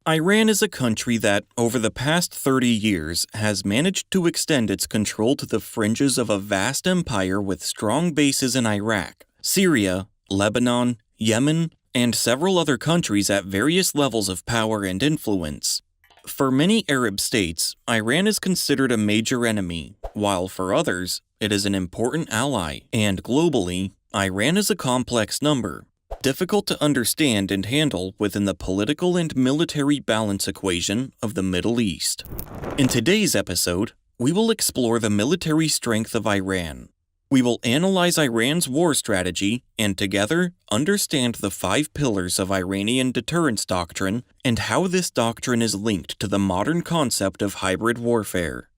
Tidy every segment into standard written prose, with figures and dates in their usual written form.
Iran is a country that, over the past 30 years, has managed to extend its control to the fringes of a vast empire with strong bases in Iraq, Syria, Lebanon, Yemen, and several other countries at various levels of power and influence. For many Arab states, Iran is considered a major enemy, while for others, it is an important ally, and globally, Iran is a complex number, difficult to understand and handle within the political and military balance equation of the Middle East. In today's episode, we will explore the military strength of Iran. We will analyze Iran's war strategy and together understand the 5 pillars of Iranian deterrence doctrine and how this doctrine is linked to the modern concept of hybrid warfare.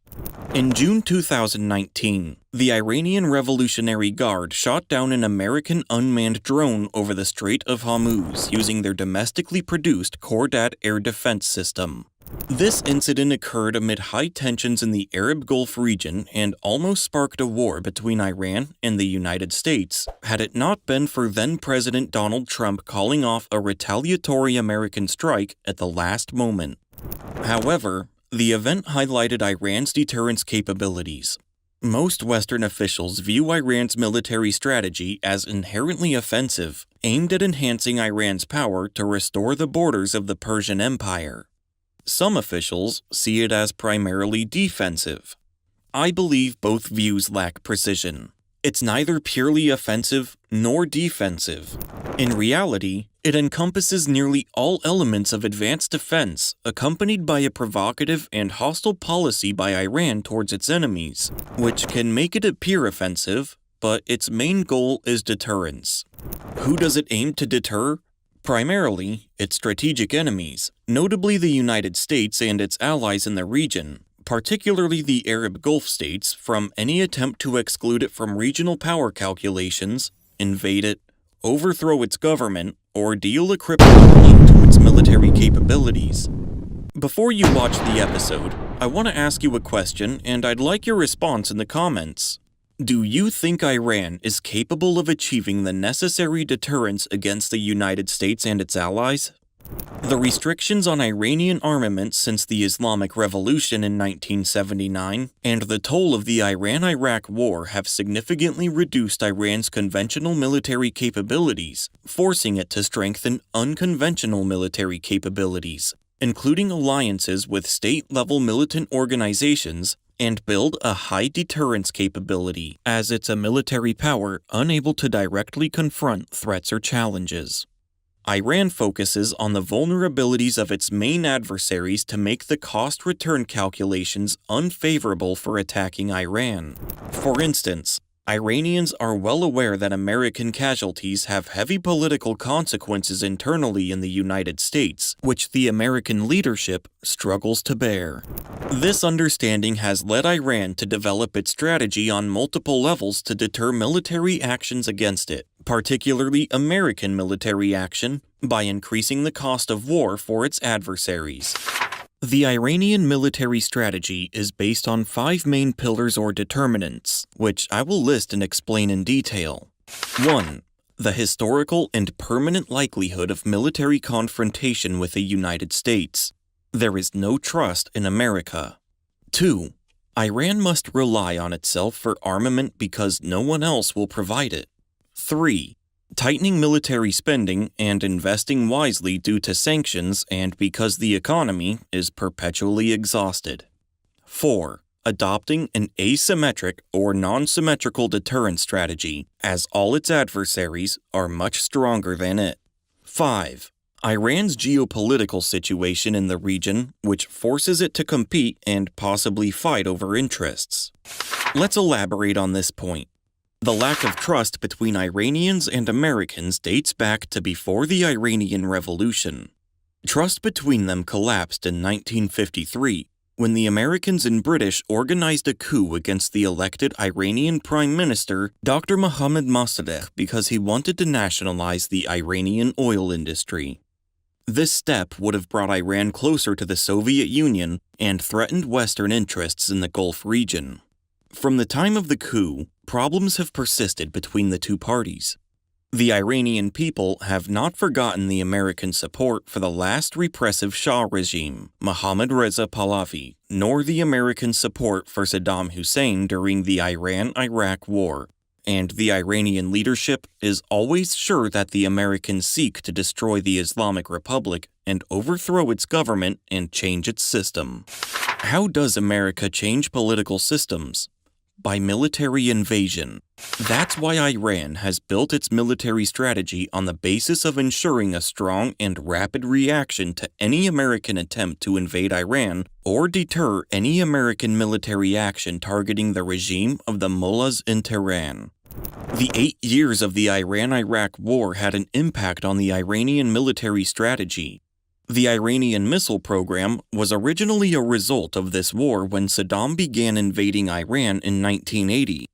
In June 2019, the Iranian Revolutionary Guard shot down an American unmanned drone over the Strait of Hormuz using their domestically produced Cordat air defense system. This incident occurred amid high tensions in the Arab Gulf region and almost sparked a war between Iran and the United States, had it not been for then-President Donald Trump calling off a retaliatory American strike at the last moment. However, the event highlighted Iran's deterrence capabilities. Most Western officials view Iran's military strategy as inherently offensive, aimed at enhancing Iran's power to restore the borders of the Persian Empire. Some officials see it as primarily defensive. I believe both views lack precision. It's neither purely offensive nor defensive. In reality, it encompasses nearly all elements of advanced defense, accompanied by a provocative and hostile policy by Iran towards its enemies, which can make it appear offensive, but its main goal is deterrence. Who does it aim to deter? Primarily, its strategic enemies, notably the United States and its allies in the region, particularly the Arab Gulf states, from any attempt to exclude it from regional power calculations, invade it, overthrow its government, or deal a crippling blow to its military capabilities. Before you watch the episode, I want to ask you a question, and I'd like your response in the comments. Do you think Iran is capable of achieving the necessary deterrence against the United States and its allies? The restrictions on Iranian armaments since the Islamic Revolution in 1979 and the toll of the Iran-Iraq War have significantly reduced Iran's conventional military capabilities, forcing it to strengthen unconventional military capabilities, including alliances with state-level militant organizations, and build a high deterrence capability, as it's a military power unable to directly confront threats or challenges. Iran focuses on the vulnerabilities of its main adversaries to make the cost-return calculations unfavorable for attacking Iran. For instance, Iranians are well aware that American casualties have heavy political consequences internally in the United States, which the American leadership struggles to bear. This understanding has led Iran to develop its strategy on multiple levels to deter military actions against it, particularly American military action, by increasing the cost of war for its adversaries. The Iranian military strategy is based on 5 main pillars or determinants, which I will list and explain in detail. 1. The historical and permanent likelihood of military confrontation with the United States. There is no trust in America. 2. Iran must rely on itself for armament because no one else will provide it. 3. Tightening military spending and investing wisely due to sanctions and because the economy is perpetually exhausted. 4. Adopting an asymmetric or non-symmetrical deterrence strategy, as all its adversaries are much stronger than it. 5. Iran's geopolitical situation in the region, which forces it to compete and possibly fight over interests. Let's elaborate on this point. The lack of trust between Iranians and Americans dates back to before the Iranian Revolution. Trust between them collapsed in 1953 when the Americans and British organized a coup against the elected Iranian Prime Minister Dr. Mohammad Mossadegh because he wanted to nationalize the Iranian oil industry. This step would have brought Iran closer to the Soviet Union and threatened Western interests in the Gulf region. From the time of the coup, problems have persisted between the two parties. The Iranian people have not forgotten the American support for the last repressive Shah regime, Mohammad Reza Pahlavi, nor the American support for Saddam Hussein during the Iran-Iraq War. And the Iranian leadership is always sure that the Americans seek to destroy the Islamic Republic and overthrow its government and change its system. How does America change political systems? By military invasion. That's why Iran has built its military strategy on the basis of ensuring a strong and rapid reaction to any American attempt to invade Iran or deter any American military action targeting the regime of the mullahs in Tehran. The 8 years of the Iran-Iraq War had an impact on the Iranian military strategy. The Iranian missile program was originally a result of this war when Saddam began invading Iran in 1980.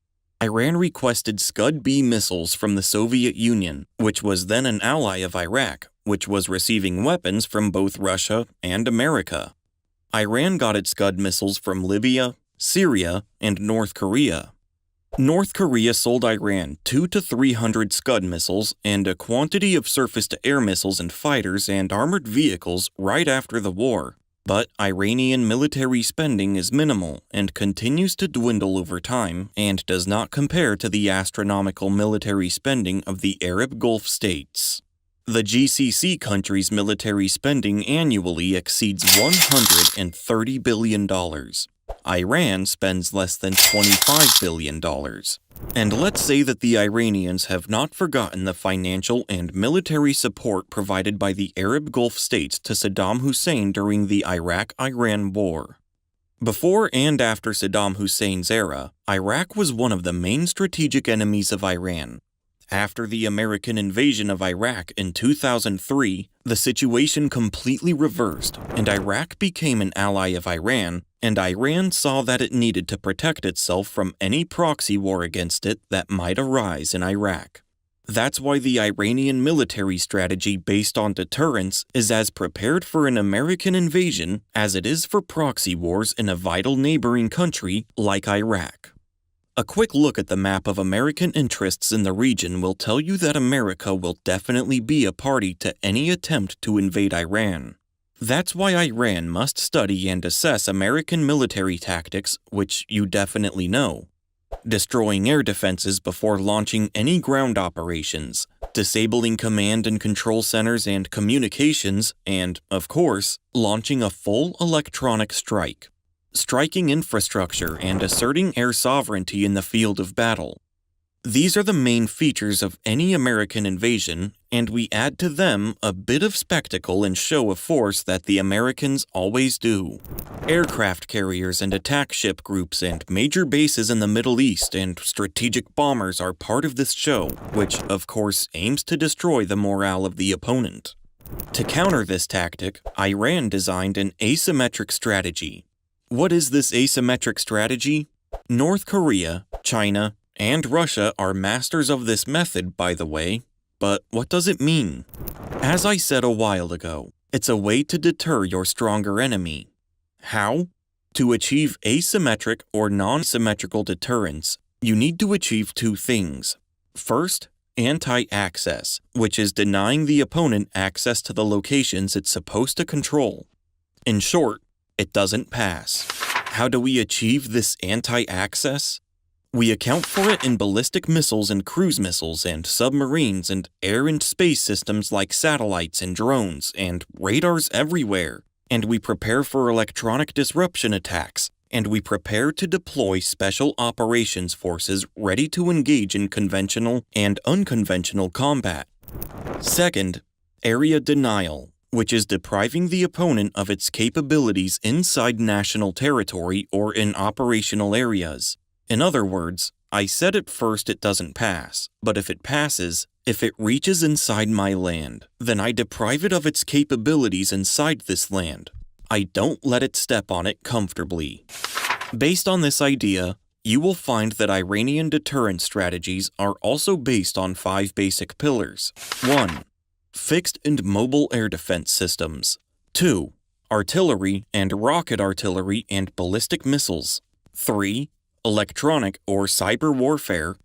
Iran requested Scud-B missiles from the Soviet Union, which was then an ally of Iraq, which was receiving weapons from both Russia and America. Iran got its Scud missiles from Libya, Syria, and North Korea. North Korea sold Iran 200 to 300 Scud missiles and a quantity of surface-to-air missiles and fighters and armored vehicles right after the war. But Iranian military spending is minimal and continues to dwindle over time and does not compare to the astronomical military spending of the Arab Gulf states. The GCC countries' military spending annually exceeds $130 billion. Iran spends less than $25 billion. And let's say that the Iranians have not forgotten the financial and military support provided by the Arab Gulf states to Saddam Hussein during the Iraq-Iran War. Before and after Saddam Hussein's era, Iraq was one of the main strategic enemies of Iran. After the American invasion of Iraq in 2003, the situation completely reversed, and Iraq became an ally of Iran, and Iran saw that it needed to protect itself from any proxy war against it that might arise in Iraq. That's why the Iranian military strategy based on deterrence is as prepared for an American invasion as it is for proxy wars in a vital neighboring country like Iraq. A quick look at the map of American interests in the region will tell you that America will definitely be a party to any attempt to invade Iran. That's why Iran must study and assess American military tactics, which you definitely know. Destroying air defenses before launching any ground operations, disabling command and control centers and communications, and, of course, launching a full electronic strike. Striking infrastructure and asserting air sovereignty in the field of battle. These are the main features of any American invasion, and we add to them a bit of spectacle and show of force that the Americans always do. Aircraft carriers and attack ship groups and major bases in the Middle East and strategic bombers are part of this show, which, of course, aims to destroy the morale of the opponent. To counter this tactic, Iran designed an asymmetric strategy. What is this asymmetric strategy? North Korea, China, and Russia are masters of this method, by the way. But what does it mean? As I said a while ago, it's a way to deter your stronger enemy. How? To achieve asymmetric or non-symmetrical deterrence, you need to achieve two things. First, anti-access, which is denying the opponent access to the locations it's supposed to control. In short, it doesn't pass. How do we achieve this anti-access? We account for it in ballistic missiles and cruise missiles and submarines and air and space systems like satellites and drones and radars everywhere. And we prepare for electronic disruption attacks. And we prepare to deploy special operations forces ready to engage in conventional and unconventional combat. Second, area denial, which is depriving the opponent of its capabilities inside national territory or in operational areas. In other words, I said at first it doesn't pass, but if it passes, if it reaches inside my land, then I deprive it of its capabilities inside this land. I don't let it step on it comfortably. Based on this idea, you will find that Iranian deterrent strategies are also based on 5 basic pillars. 1. Fixed and mobile air defense systems. 2. Artillery and rocket artillery and ballistic missiles. 3. Electronic or cyber warfare.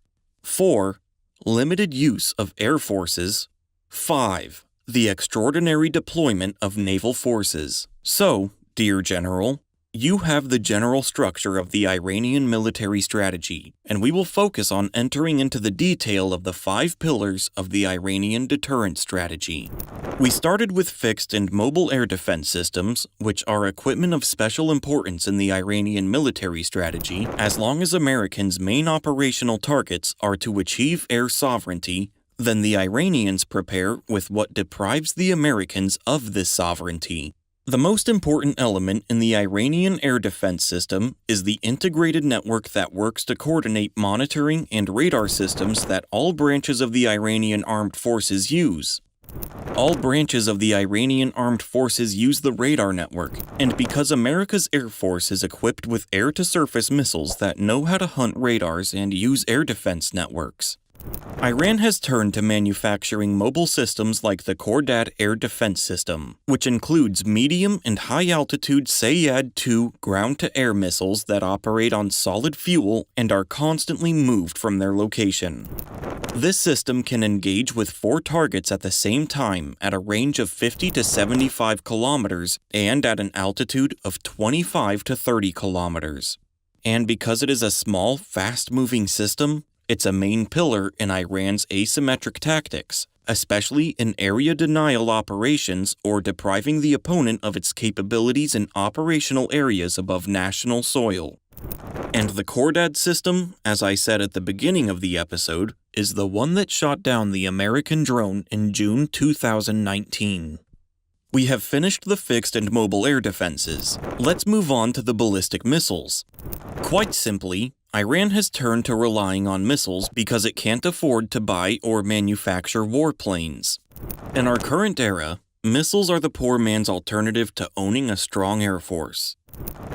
4. Limited use of air forces. 5. The extraordinary deployment of naval forces. So, dear General, you have the general structure of the Iranian military strategy, and we will focus on entering into the detail of the 5 pillars of the Iranian deterrent strategy. We started with fixed and mobile air defense systems, which are equipment of special importance in the Iranian military strategy, as long as Americans' main operational targets are to achieve air sovereignty. Then the Iranians prepare with what deprives the Americans of this sovereignty. The most important element in the Iranian air defense system is the integrated network that works to coordinate monitoring and radar systems that all branches of the Iranian armed forces use. All branches of the Iranian armed forces use the radar network, and because America's Air Force is equipped with air-to-surface missiles that know how to hunt radars and use air defense networks, Iran has turned to manufacturing mobile systems like the Khordad air defense system, which includes medium and high-altitude Sayyad-2 ground-to-air missiles that operate on solid fuel and are constantly moved from their location. This system can engage with 4 targets at the same time at a range of 50 to 75 kilometers and at an altitude of 25 to 30 kilometers. And because it is a small, fast-moving system, it's a main pillar in Iran's asymmetric tactics, especially in area denial operations or depriving the opponent of its capabilities in operational areas above national soil. And the Khordad system, as I said at the beginning of the episode, is the one that shot down the American drone in June 2019. We have finished the fixed and mobile air defenses. Let's move on to the ballistic missiles. Quite simply, Iran has turned to relying on missiles because it can't afford to buy or manufacture warplanes. In our current era, missiles are the poor man's alternative to owning a strong air force.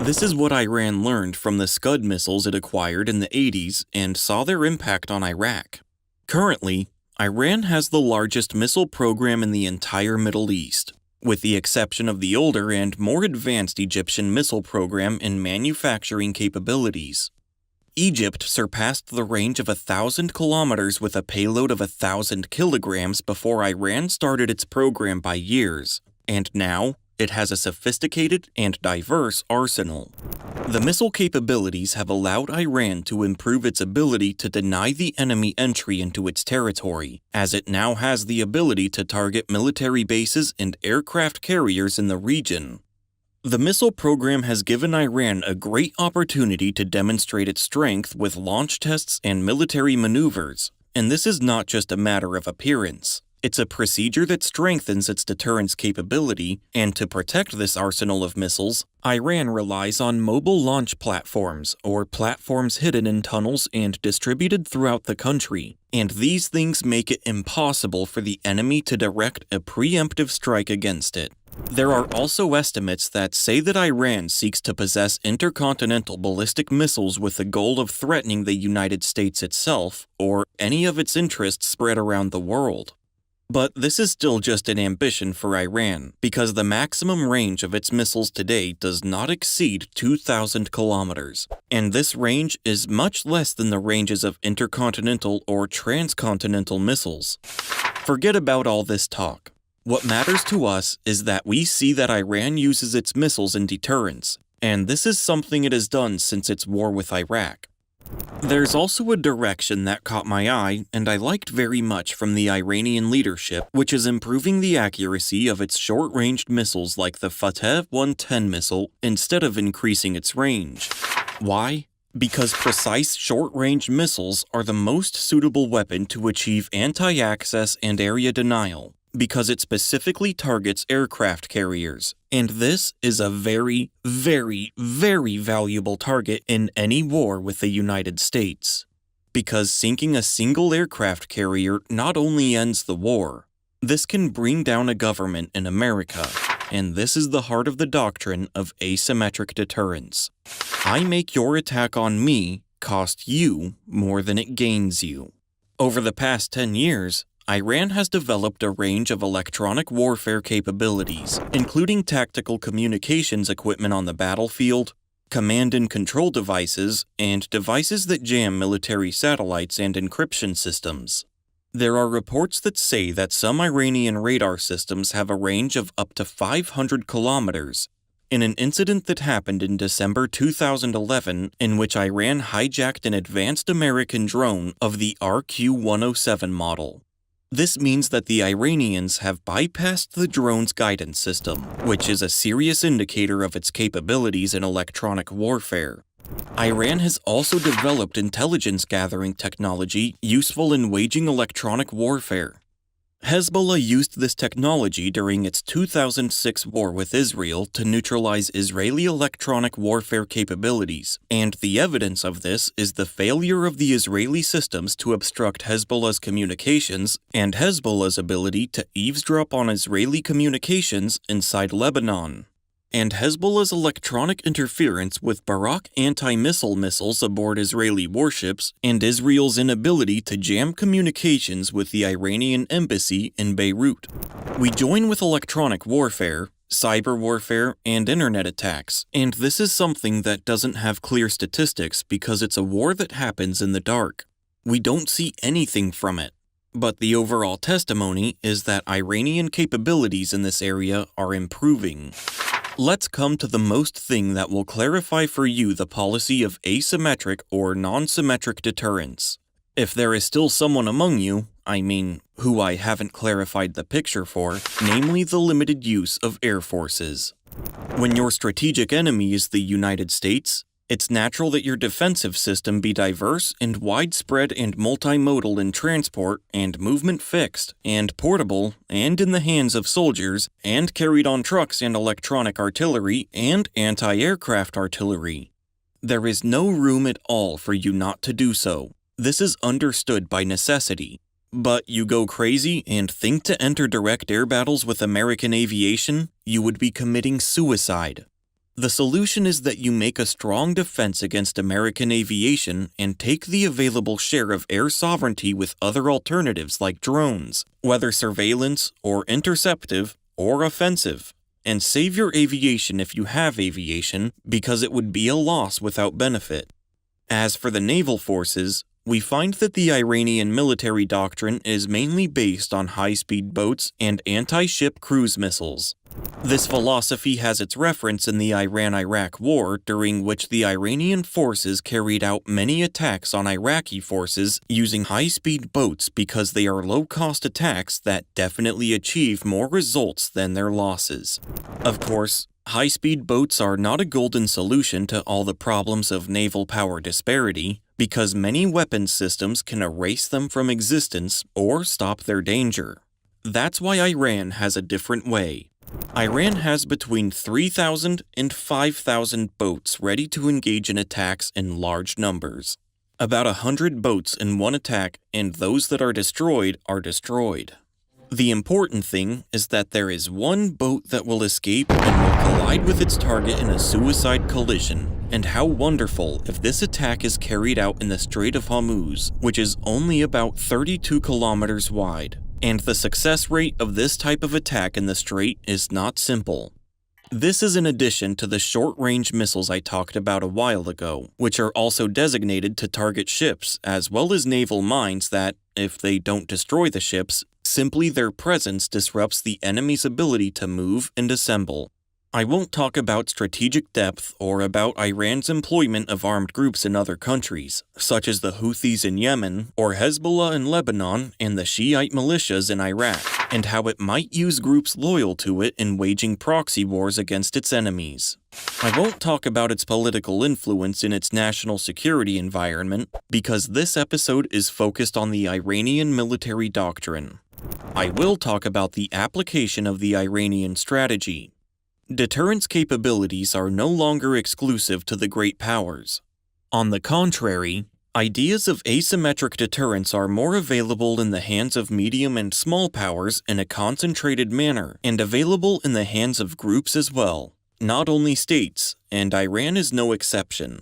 This is what Iran learned from the Scud missiles it acquired in the 80s and saw their impact on Iraq. Currently, Iran has the largest missile program in the entire Middle East, with the exception of the older and more advanced Egyptian missile program in manufacturing capabilities. Egypt surpassed the range of 1,000 kilometers with a payload of 1,000 kilograms before Iran started its program by years, and now it has a sophisticated and diverse arsenal. The missile capabilities have allowed Iran to improve its ability to deny the enemy entry into its territory, as it now has the ability to target military bases and aircraft carriers in the region. The missile program has given Iran a great opportunity to demonstrate its strength with launch tests and military maneuvers, and this is not just a matter of appearance. It's a procedure that strengthens its deterrence capability, and to protect this arsenal of missiles, Iran relies on mobile launch platforms, or platforms hidden in tunnels and distributed throughout the country, and these things make it impossible for the enemy to direct a preemptive strike against it. There are also estimates that say that Iran seeks to possess intercontinental ballistic missiles with the goal of threatening the United States itself, or any of its interests spread around the world. But this is still just an ambition for Iran, because the maximum range of its missiles today does not exceed 2,000 kilometers, and this range is much less than the ranges of intercontinental or transcontinental missiles. Forget about all this talk. What matters to us is that we see that Iran uses its missiles in deterrence, and this is something it has done since its war with Iraq. There's also a direction that caught my eye and I liked very much from the Iranian leadership, which is improving the accuracy of its short-ranged missiles like the Fateh 110 missile instead of increasing its range. Why? Because precise short-range missiles are the most suitable weapon to achieve anti-access and area denial, because it specifically targets aircraft carriers, and this is a very, very, very valuable target in any war with the United States. Because sinking a single aircraft carrier not only ends the war, this can bring down a government in America, and this is the heart of the doctrine of asymmetric deterrence. I make your attack on me cost you more than it gains you. Over the past 10 years, Iran has developed a range of electronic warfare capabilities, including tactical communications equipment on the battlefield, command and control devices, and devices that jam military satellites and encryption systems. There are reports that say that some Iranian radar systems have a range of up to 500 kilometers. In an incident that happened in December 2011, in which Iran hijacked an advanced American drone of the RQ-107 model. This means that the Iranians have bypassed the drone's guidance system, which is a serious indicator of its capabilities in electronic warfare. Iran has also developed intelligence-gathering technology useful in waging electronic warfare. Hezbollah used this technology during its 2006 war with Israel to neutralize Israeli electronic warfare capabilities, and the evidence of this is the failure of the Israeli systems to obstruct Hezbollah's communications and Hezbollah's ability to eavesdrop on Israeli communications inside Lebanon, and Hezbollah's electronic interference with Barak anti-missile missiles aboard Israeli warships, and Israel's inability to jam communications with the Iranian embassy in Beirut. We join with electronic warfare, cyber warfare, and internet attacks, and this is something that doesn't have clear statistics because it's a war that happens in the dark. We don't see anything from it. But the overall testimony is that Iranian capabilities in this area are improving. Let's come to the most thing that will clarify for you the policy of asymmetric or non-symmetric deterrence. If there is still someone among you, who I haven't clarified the picture for, namely the limited use of air forces. When your strategic enemy is the United States, it's natural that your defensive system be diverse and widespread and multimodal in transport and movement fixed and portable and in the hands of soldiers and carried on trucks and electronic artillery and anti-aircraft artillery. There is no room at all for you not to do so. This is understood by necessity. But you go crazy and think to enter direct air battles with American aviation, you would be committing suicide. The solution is that you make a strong defense against American aviation and take the available share of air sovereignty with other alternatives like drones, whether surveillance or interceptive or offensive, and save your aviation if you have aviation because it would be a loss without benefit. As for the naval forces, we find that the Iranian military doctrine is mainly based on high-speed boats and anti-ship cruise missiles. This philosophy has its reference in the Iran-Iraq War, during which the Iranian forces carried out many attacks on Iraqi forces using high-speed boats because they are low-cost attacks that definitely achieve more results than their losses. Of course, high-speed boats are not a golden solution to all the problems of naval power disparity, because many weapons systems can erase them from existence or stop their danger. That's why Iran has a different way. Iran has between 3,000 and 5,000 boats ready to engage in attacks in large numbers. About 100 boats in one attack, and those that are destroyed are destroyed. The important thing is that there is one boat that will escape and will collide with its target in a suicide collision. And how wonderful if this attack is carried out in the Strait of Hormuz, which is only about 32 kilometers wide. And the success rate of this type of attack in the strait is not simple. This is in addition to the short-range missiles I talked about a while ago, which are also designated to target ships, as well as naval mines that, if they don't destroy the ships, simply their presence disrupts the enemy's ability to move and assemble. I won't talk about strategic depth or about Iran's employment of armed groups in other countries, such as the Houthis in Yemen, or Hezbollah in Lebanon and the Shiite militias in Iraq, and how it might use groups loyal to it in waging proxy wars against its enemies. I won't talk about its political influence in its national security environment, because this episode is focused on the Iranian military doctrine. I will talk about the application of the Iranian strategy. Deterrence capabilities are no longer exclusive to the great powers. On the contrary, ideas of asymmetric deterrence are more available in the hands of medium and small powers in a concentrated manner, and available in the hands of groups as well, not only states, and Iran is no exception.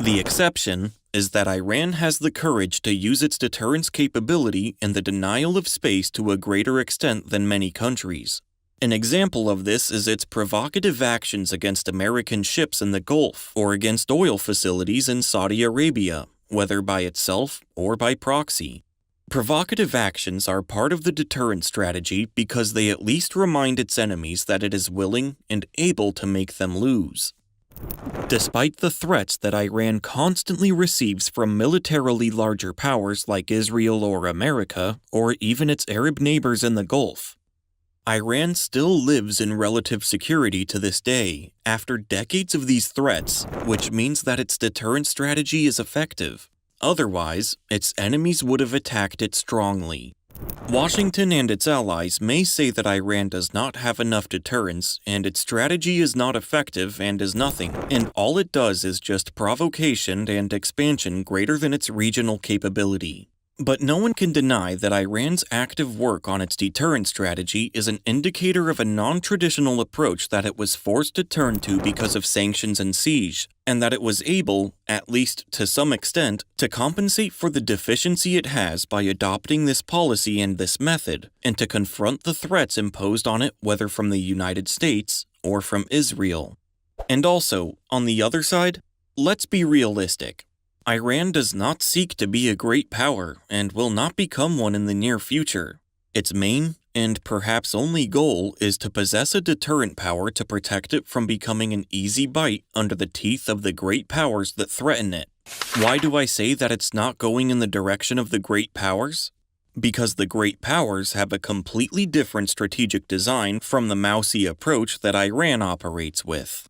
The exception is that Iran has the courage to use its deterrence capability in the denial of space to a greater extent than many countries. An example of this is its provocative actions against American ships in the Gulf or against oil facilities in Saudi Arabia, whether by itself or by proxy. Provocative actions are part of the deterrent strategy because they at least remind its enemies that it is willing and able to make them lose. Despite the threats that Iran constantly receives from militarily larger powers like Israel or America, or even its Arab neighbors in the Gulf, Iran still lives in relative security to this day, after decades of these threats, which means that its deterrent strategy is effective. Otherwise, its enemies would have attacked it strongly. Washington and its allies may say that Iran does not have enough deterrence, and its strategy is not effective and is nothing, and all it does is just provocation and expansion greater than its regional capability. But no one can deny that Iran's active work on its deterrent strategy is an indicator of a non-traditional approach that it was forced to turn to because of sanctions and siege, and that it was able, at least to some extent, to compensate for the deficiency it has by adopting this policy and this method, and to confront the threats imposed on it whether from the United States or from Israel. And also, on the other side, let's be realistic. Iran does not seek to be a great power and will not become one in the near future. Its main, and perhaps only goal, is to possess a deterrent power to protect it from becoming an easy bite under the teeth of the great powers that threaten it. Why do I say that it's not going in the direction of the great powers? Because the great powers have a completely different strategic design from the mousy approach that Iran operates with.